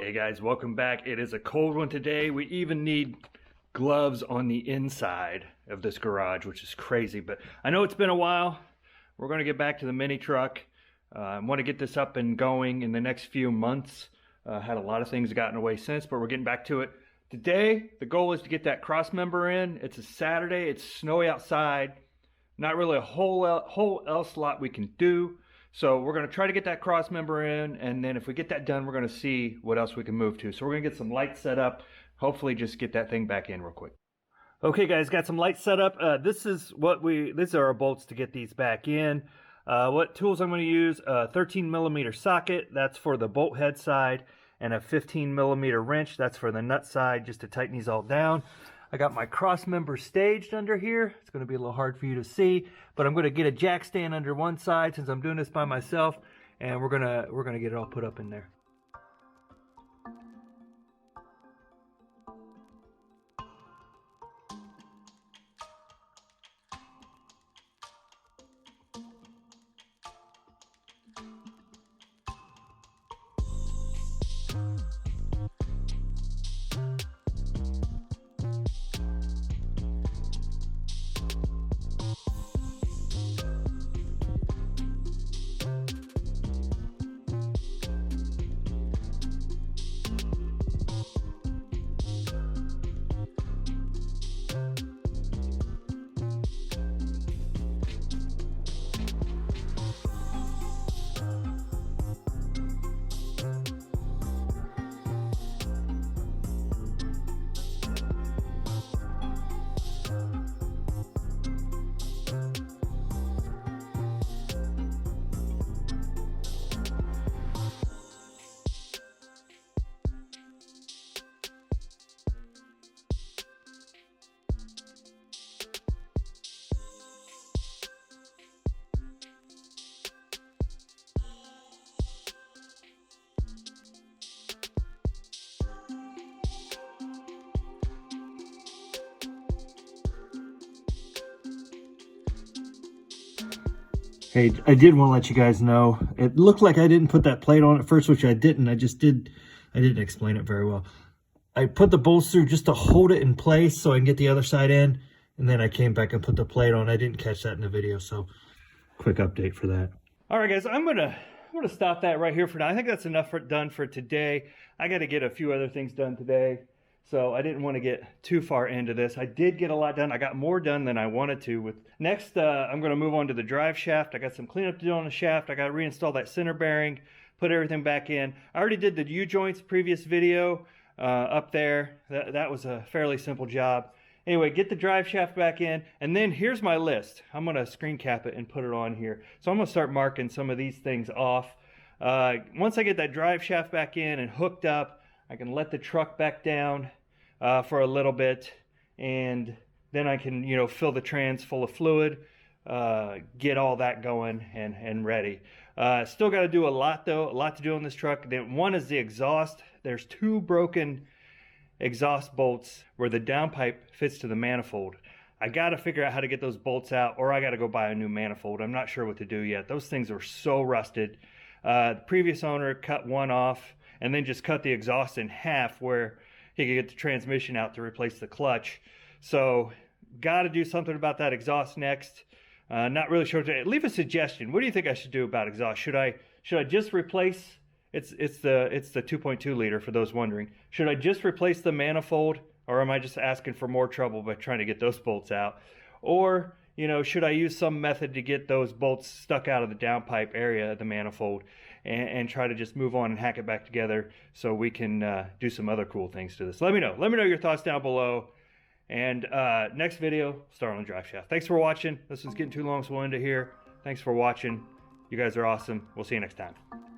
Hey guys, welcome back. It is a cold one today. We even need gloves on the inside of this garage, which is crazy, but I know it's been a while. We're going to get back to the mini truck. I want to get this up and going in the next few months. Had a lot of things gotten away since, but we're getting back to it. Today, the goal is to get that cross member in. It's a Saturday. It's snowy outside. Not really a whole else lot we can do. So we're going to try to get that cross member in, and then if we get that done, we're going to see what else we can move to. So we're going to get some lights set up, hopefully just get that thing back in real quick. Okay guys, got some lights set up. These are our bolts to get these back in. What tools I'm going to use, 13mm socket, that's for the bolt head side, and a 15mm wrench, that's for the nut side, just to tighten these all down. I got my cross member staged under here. It's going to be a little hard for you to see, but I'm going to get a jack stand under one side since I'm doing this by myself, and we're gonna get it all put up in there. Hey, I did want to let you guys know, it looked like I didn't put that plate on at first, which I didn't. I didn't explain it very well. I put the bolts through just to hold it in place so I can get the other side in, and then I came back and put the plate on. I didn't catch that in the video, so quick update for that. All right, guys, I'm gonna stop that right here for now. I think that's enough done for today. I got to get a few other things done today, so I didn't want to get too far into this. I did get a lot done. I got more done than I wanted to. Next, I'm going to move on to the drive shaft. I got some cleanup to do on the shaft. I got to reinstall that center bearing, put everything back in. I already did the U-joints previous video up there. That was a fairly simple job. Anyway, get the drive shaft back in, and then here's my list. I'm going to screen cap it and put it on here. So I'm going to start marking some of these things off. Once I get that drive shaft back in and hooked up, I can let the truck back down for a little bit, and then I can, fill the trans full of fluid, get all that going and ready. Still got to do a lot though, a lot to do on this truck. Then one is the exhaust. There's two broken exhaust bolts where the downpipe fits to the manifold. I got to figure out how to get those bolts out, or I got to go buy a new manifold. I'm not sure what to do yet. Those things are so rusted. The previous owner cut one off and then just cut the exhaust in half where he could get the transmission out to replace the clutch. So got to do something about that exhaust next. Not really sure. Leave a suggestion. What do you think I should do about exhaust? Should I just replace? It's the 2.2 liter for those wondering. Should I just replace the manifold, or am I just asking for more trouble by trying to get those bolts out? Or should I use some method to get those bolts stuck out of the downpipe area of the manifold and try to just move on and hack it back together so we can do some other cool things to this? Let me know your thoughts down below. And next video, start on the drive shaft. Thanks for watching. This one's getting too long, so we'll end it here. Thanks for watching. You guys are awesome. We'll see you next time.